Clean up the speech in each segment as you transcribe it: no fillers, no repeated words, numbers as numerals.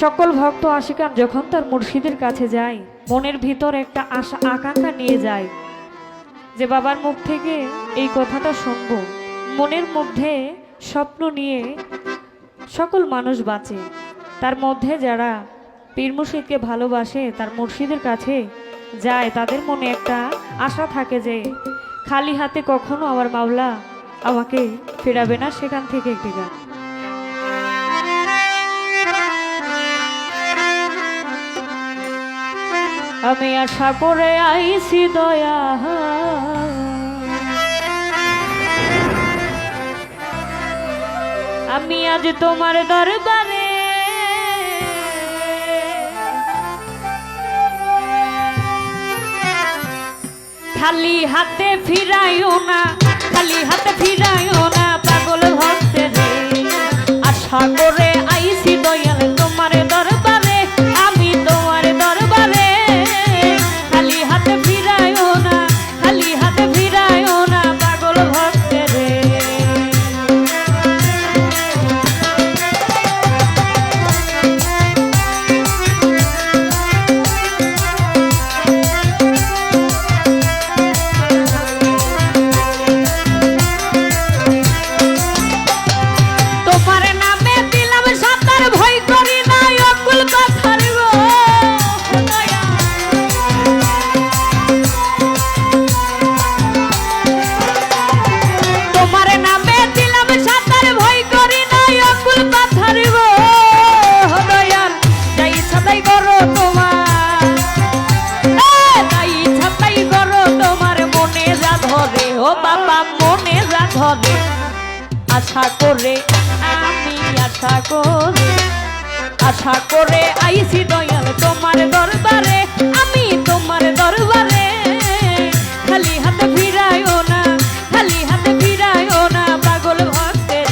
সকল ভক্ত আশিকান যখন তার মুর্শিদের কাছে যায়, মনের ভিতর একটা আশা আকাঙ্ক্ষা নিয়ে যায় যে বাবার মুখ থেকে এই কথাটা শুনবো। মনের মধ্যে স্বপ্ন নিয়ে সকল মানুষ বাঁচে। তার মধ্যে যারা পীর মুর্শিদকে ভালোবাসে, তার মুর্শিদের কাছে যায়, তাদের মনে একটা আশা থাকে যে খালি হাতে কখনো আমার মাওলা আমাকে ফেরাবে না। সেখান থেকে একটি গান। আমি আশা করে আইছি দয়া, আমি আজ তোমার দরবারে, খালি হাতে ফিরাইও না, খালি হাতে ফিরাইও না পাগল ভক্তের। আশা করে আইছি দয়াল তোমার দরবারে, আমি তোমার দরবারে, খালি হাতে ফিরাইও না, খালি হাতে ফিরাইও না পাগল ভক্তের। আশা করে আমি আশা করে আইছি দয়াল তোমার দরবারে, আমি তোমার দরবারে, খালি হাতে ফিরাইও না, খালি হাতে ফিরাইও না পাগল ভক্তের।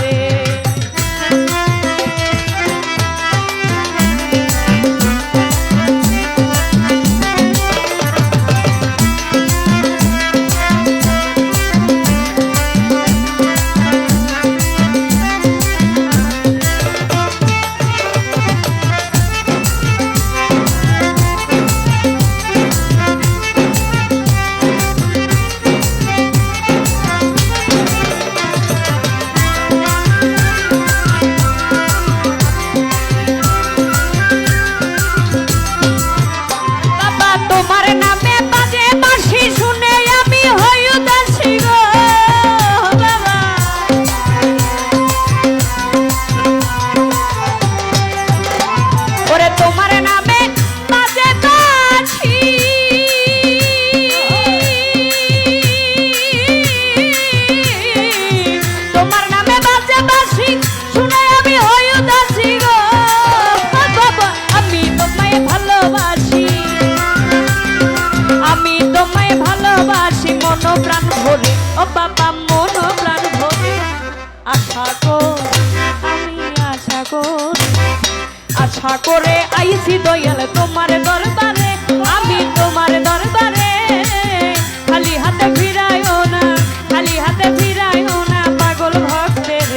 প্রাণ ভরে ও বাবা মন প্রাণ ভরে আশা করে আইছি দয়াল তোমার দরবারে, আমি তোমার দরবারে, খালি হাতে ফিরাইও না, খালি হাতে ফিরাইও না পাগল ভক্তের।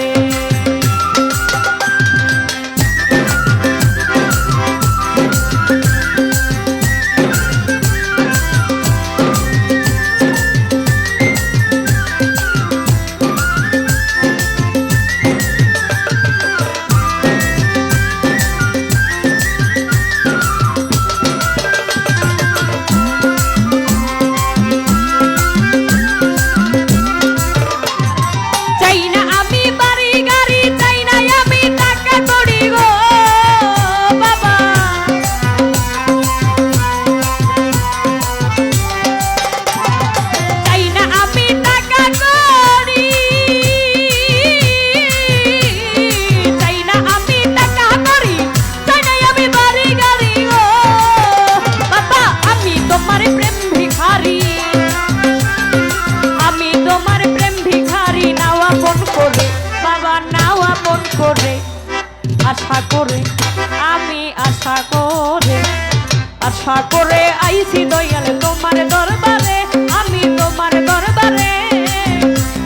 আশা করে আইছি দয়াল তোমার দরবারে, আমি তোমার দরবারে,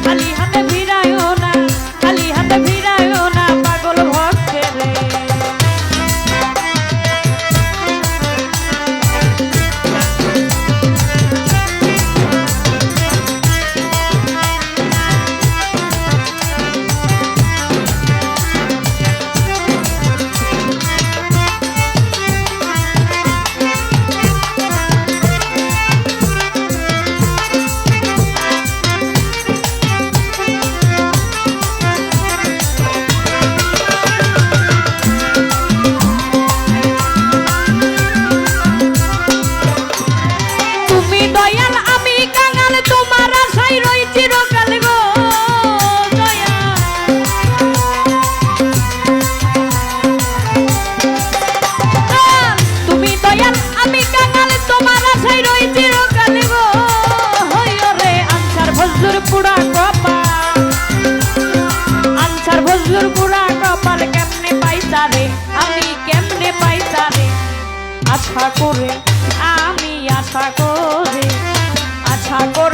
খালি হাতে ফিরাইও না, খালি হাতে ফিরাইও না পাগল ভক্তের। আশা করে, আমি আশা করে, আশা করে